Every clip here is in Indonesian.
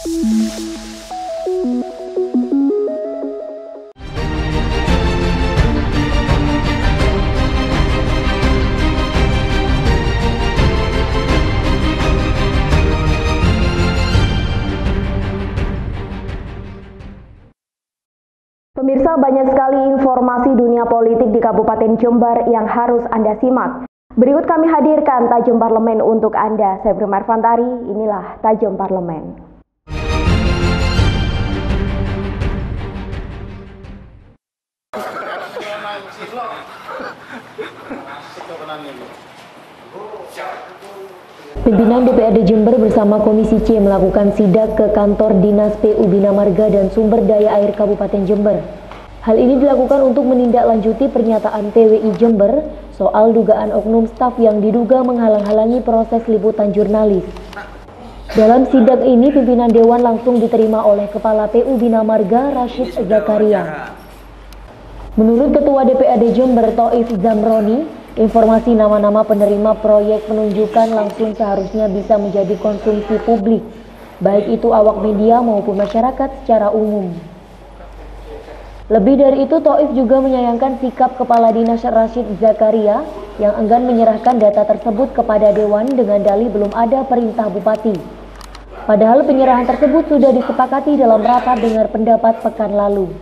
Pemirsa, banyak sekali informasi dunia politik di Kabupaten Jember yang harus Anda simak. Berikut kami hadirkan Tajam Parlemen untuk Anda. Saya Prima Arfantari, inilah Tajam Parlemen. Pimpinan DPRD Jember bersama Komisi C melakukan sidak ke kantor Dinas PU Bina Marga dan Sumber Daya Air Kabupaten Jember. Hal ini dilakukan untuk menindaklanjuti pernyataan TWI Jember soal dugaan oknum staf yang diduga menghalang-halangi proses liputan jurnalis. Dalam sidak ini, pimpinan Dewan langsung diterima oleh Kepala PU Bina Marga Rashid Zakaria. Menurut Ketua DPRD Jember Taif Zamroni, informasi nama-nama penerima proyek penunjukan langsung seharusnya bisa menjadi konsumsi publik, baik itu awak media maupun masyarakat secara umum. Lebih dari itu, Taif juga menyayangkan sikap Kepala Dinas Rashid Zakaria yang enggan menyerahkan data tersebut kepada Dewan dengan dalih belum ada perintah Bupati. Padahal penyerahan tersebut sudah disepakati dalam rapat dengar pendapat pekan lalu.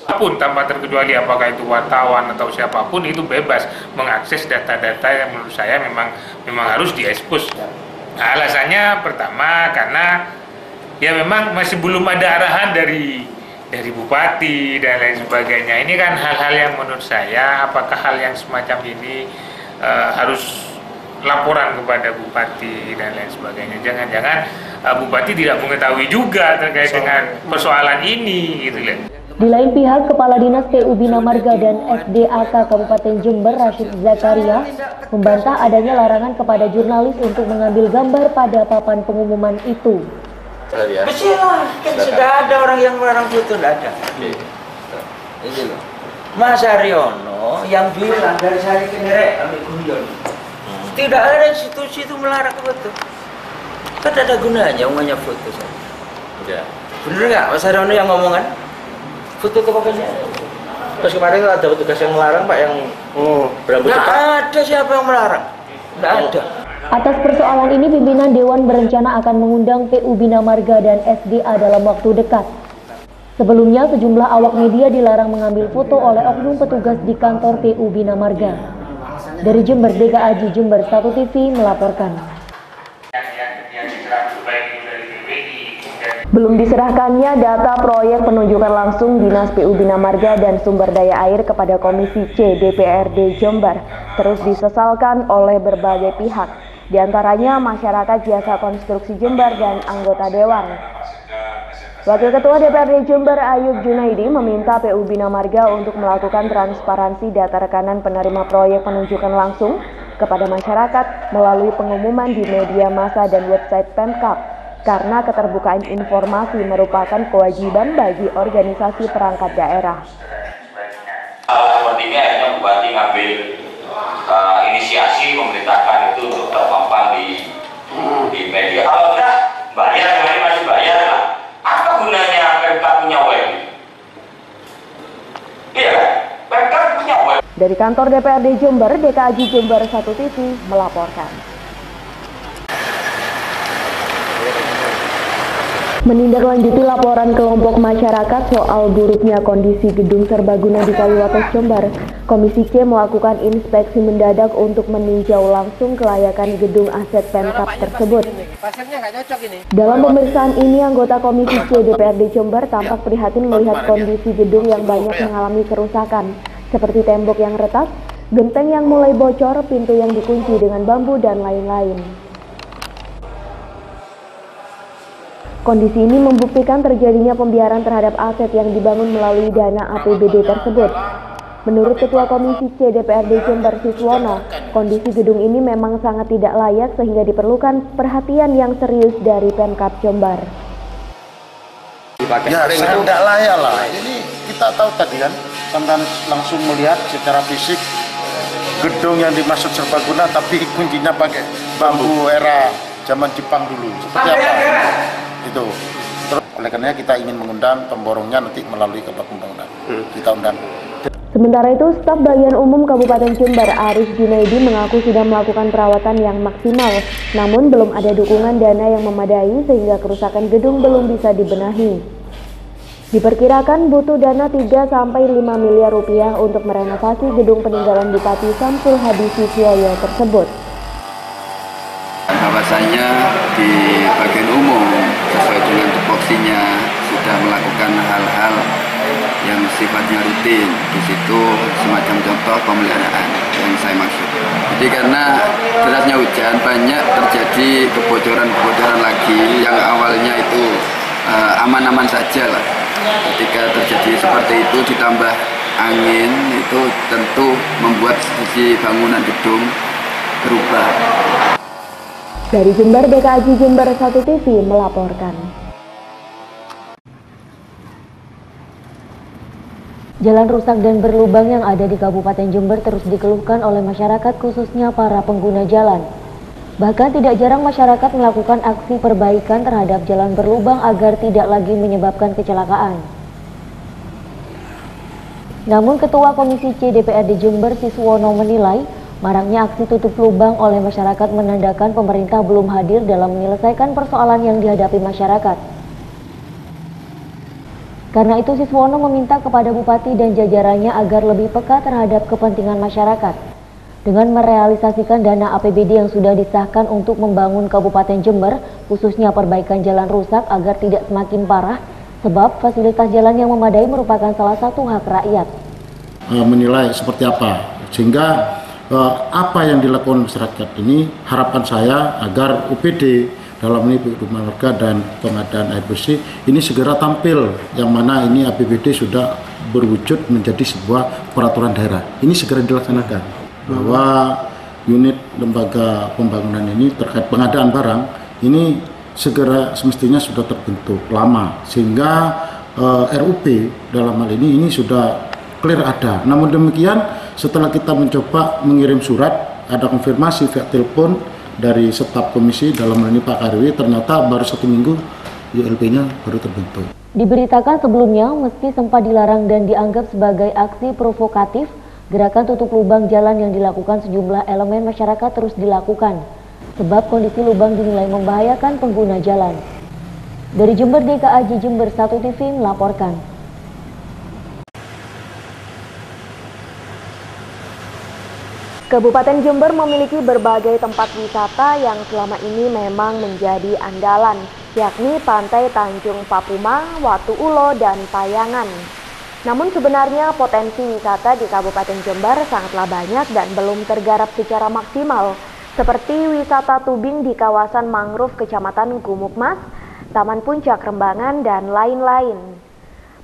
Apapun tanpa terkecuali apakah itu wartawan atau siapapun itu bebas mengakses data-data yang menurut saya memang harus diekspos. Nah, alasannya pertama karena ya memang masih belum ada arahan dari bupati dan lain sebagainya. Ini kan hal-hal yang menurut saya apakah hal yang semacam ini harus laporan kepada bupati dan lain sebagainya. Jangan-jangan bupati tidak mengetahui juga terkait dengan persoalan ini gitu loh. Di lain pihak, Kepala Dinas PU Bina Marga dan SDAK Kabupaten Jember Rashid Zakaria membantah adanya larangan kepada jurnalis untuk mengambil gambar pada papan pengumuman itu. Betul lah, kan sudah ada orang yang melarang foto, tidak ada. Ini loh, Mas Aryono yang bilang dari Sari ke Nerek ambil guyon. Tidak ada institusi itu melarang foto. Kan ada gunanya umumnya foto saja. Ya. Bener nggak Mas Aryono yang ngomongan? Foto ke pokoknya. Terus kemarin ada petugas yang melarang Pak yang berambut cepat. Nggak ada siapa yang melarang. Nggak ada. Atas persoalan ini, pimpinan Dewan berencana akan mengundang PU Bina Marga dan SDA dalam waktu dekat. Sebelumnya, sejumlah awak media dilarang mengambil foto oleh oknum petugas di kantor PU Bina Marga. Dari Jember, Deka Aji Jember 1 TV melaporkan. Belum diserahkannya data proyek penunjukan langsung Dinas PU Bina Marga dan Sumber Daya Air kepada Komisi C DPRD Jember terus disesalkan oleh berbagai pihak, diantaranya masyarakat jasa konstruksi Jember dan anggota Dewan. Wakil Ketua DPRD Jember Ayub Junaidi meminta PU Bina Marga untuk melakukan transparansi data rekanan penerima proyek penunjukan langsung kepada masyarakat melalui pengumuman di media massa dan website Pemkab. Karena keterbukaan informasi merupakan kewajiban bagi organisasi perangkat daerah. Seperti ini akhirnya Bupati ngambil inisiasi memerintahkan itu untuk terpampang di media. Kalau enggak, bayar, masih bayar lah. Apa gunanya Pemkab punya web? Iya kan? Pemkab punya web. Dari kantor DPRD Jember, Deka Aji Jember 1 TV melaporkan. Menindaklanjuti laporan kelompok masyarakat soal buruknya kondisi gedung serbaguna di Kaliwates Jember, Komisi C melakukan inspeksi mendadak untuk meninjau langsung kelayakan gedung aset Pemkab tersebut. Dalam pemeriksaan ini, anggota Komisi C DPRD Jember tampak prihatin melihat kondisi gedung yang banyak mengalami kerusakan, seperti tembok yang retak, genteng yang mulai bocor, pintu yang dikunci dengan bambu, dan lain-lain. Kondisi ini membuktikan terjadinya pembiaran terhadap aset yang dibangun melalui dana APBD tersebut. Menurut Ketua Komisi C DPRD Jember Siswono, kondisi gedung ini memang sangat tidak layak sehingga diperlukan perhatian yang serius dari Pemkab Jember. Ya, tidak layak lah. Ini kita tahu tadi kan, sampai langsung melihat secara fisik gedung yang dimaksud serbaguna tapi kuncinya pakai bambu era zaman Jepang dulu. Seperti apa? itu. Terus oleh karenanya kita ingin mengundang pemborongnya nanti melalui kepada pembangunan. Kita undang. Sementara itu, staf bagian umum Kabupaten Jember Arif Junaidi mengaku sudah melakukan perawatan yang maksimal, namun belum ada dukungan dana yang memadai sehingga kerusakan gedung belum bisa dibenahi. Diperkirakan butuh dana 3–5 miliar rupiah untuk merenovasi gedung peninggalan Bupati Samsul Hadi Siswoyo tersebut. Bahwasanya di bagian umum sesuai dengan tupoksinya sudah melakukan hal-hal yang sifatnya rutin. Di situ semacam contoh pemeliharaan yang saya maksud. Jadi karena derasnya hujan banyak terjadi kebocoran lagi yang awalnya itu aman-aman saja lah. Ketika terjadi seperti itu ditambah angin itu tentu membuat sisi bangunan gedung berubah. Dari Jember, DKAJ Jember 1 TV melaporkan. Jalan rusak dan berlubang yang ada di Kabupaten Jember terus dikeluhkan oleh masyarakat, khususnya para pengguna jalan. Bahkan tidak jarang masyarakat melakukan aksi perbaikan terhadap jalan berlubang agar tidak lagi menyebabkan kecelakaan. Namun Ketua Komisi C DPRD Jember Siswono menilai maraknya aksi tutup lubang oleh masyarakat menandakan pemerintah belum hadir dalam menyelesaikan persoalan yang dihadapi masyarakat. Karena itu Siswono meminta kepada Bupati dan jajarannya agar lebih peka terhadap kepentingan masyarakat. Dengan merealisasikan dana APBD yang sudah disahkan untuk membangun Kabupaten Jember, khususnya perbaikan jalan rusak agar tidak semakin parah, sebab fasilitas jalan yang memadai merupakan salah satu hak rakyat. Menilai seperti apa, sehingga apa yang dilakukan masyarakat ini harapan saya agar UPD dalam ini rumah warga dan pengadaan air bersih ini segera tampil, yang mana ini APBD sudah berwujud menjadi sebuah peraturan daerah. Ini segera dilaksanakan bahwa unit lembaga pembangunan ini terkait pengadaan barang ini segera semestinya sudah terbentuk lama, sehingga RUP dalam hal ini sudah clear ada. Namun demikian setelah kita mencoba mengirim surat, ada konfirmasi via telepon dari staf komisi dalam hal ini Pak Karwi, ternyata baru 1 minggu ULP-nya baru terbentuk. Diberitakan sebelumnya, meski sempat dilarang dan dianggap sebagai aksi provokatif, gerakan tutup lubang jalan yang dilakukan sejumlah elemen masyarakat terus dilakukan, sebab kondisi lubang dinilai membahayakan pengguna jalan. Dari Jember, DKAJ Jember 1 TV melaporkan. Kabupaten Jember memiliki berbagai tempat wisata yang selama ini memang menjadi andalan, yakni Pantai Tanjung Papuma, Watu Ulo, dan Payangan. Namun sebenarnya potensi wisata di Kabupaten Jember sangatlah banyak dan belum tergarap secara maksimal, seperti wisata tubing di kawasan mangrove Kecamatan Gumukmas, Taman Puncak Rembangan, dan lain-lain.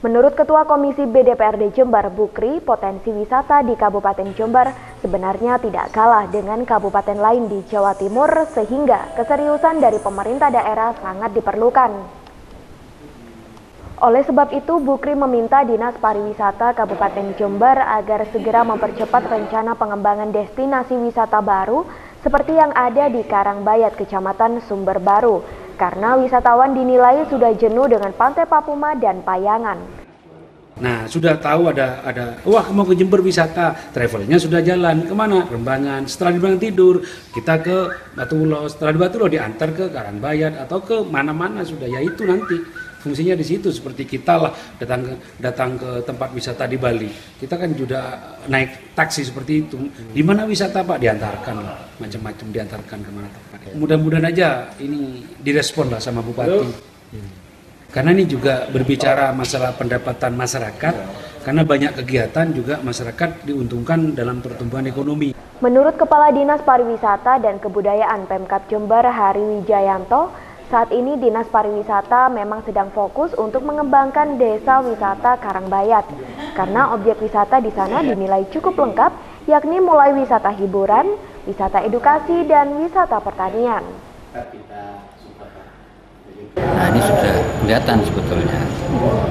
Menurut Ketua Komisi B DPRD Jember Bukri, potensi wisata di Kabupaten Jember sebenarnya tidak kalah dengan kabupaten lain di Jawa Timur, sehingga keseriusan dari pemerintah daerah sangat diperlukan. Oleh sebab itu, Bukri meminta Dinas Pariwisata Kabupaten Jember agar segera mempercepat rencana pengembangan destinasi wisata baru seperti yang ada di Karangbayat, Kecamatan Sumber Baru, karena wisatawan dinilai sudah jenuh dengan Pantai Papuma dan Payangan. Nah, sudah tahu ada wah mau ke Jember wisata, travelnya sudah jalan kemana? Rembangan. Setelah di Rembangan tidur, kita ke Batu Ulo. Setelah di Batu Ulo diantar ke Karangbayat atau ke mana-mana sudah. Ya itu nanti fungsinya di situ. Seperti kita lah datang ke tempat wisata di Bali. Kita kan juga naik taksi seperti itu. Di mana wisata Pak? Diantarkan lah, macam-macam diantarkan kemana tempat. Mudah-mudahan aja ini direspon lah sama Bupati. Karena ini juga berbicara masalah pendapatan masyarakat, karena banyak kegiatan juga masyarakat diuntungkan dalam pertumbuhan ekonomi. Menurut Kepala Dinas Pariwisata dan Kebudayaan Pemkab Jember Hari Wijayanto, saat ini Dinas Pariwisata memang sedang fokus untuk mengembangkan desa wisata Karangbayat, karena objek wisata di sana dinilai cukup lengkap, yakni mulai wisata hiburan, wisata edukasi, dan wisata pertanian. Nah, ini sudah kelihatan sebetulnya.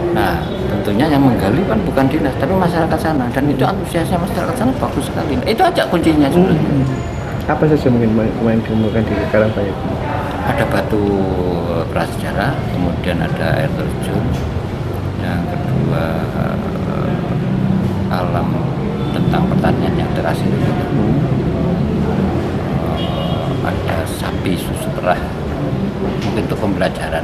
Nah, tentunya yang menggali kan bukan dinas, tapi masyarakat sana, dan itu antusiasnya masyarakat sana bagus sekali. Itu aja kuncinya sebenarnya. Apa saja mungkin yang ditemukan di Karangbayat? ada batu prasejarah, kemudian ada air terjun, yang kedua alam tentang pertanian yang terasing itu, ada sapi susu perah, mungkin untuk pembelajaran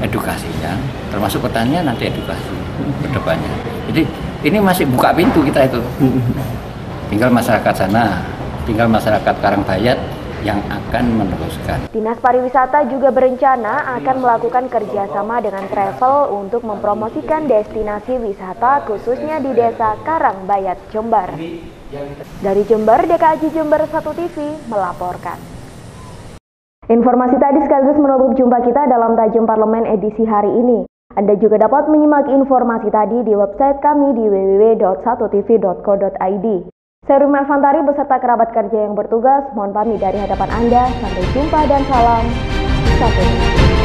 edukasinya, termasuk pertanian nanti edukasi ke depannya. Jadi ini masih buka pintu kita itu. Tinggal masyarakat sana, tinggal masyarakat Karangbayat yang akan meneruskan. Dinas Pariwisata juga berencana akan melakukan kerjasama dengan travel untuk mempromosikan destinasi wisata khususnya di Desa Karangbayat, Jember. Dari Jember, DKJ Jember 1 TV melaporkan. Informasi tadi sekaligus menutup jumpa kita dalam Tajam Parlemen edisi hari ini. Anda juga dapat menyimak informasi tadi di website kami di www.1tv.co.id. Saya Rumi Fantari beserta kerabat kerja yang bertugas, mohon pamit dari hadapan Anda. Sampai jumpa dan salam 1TV.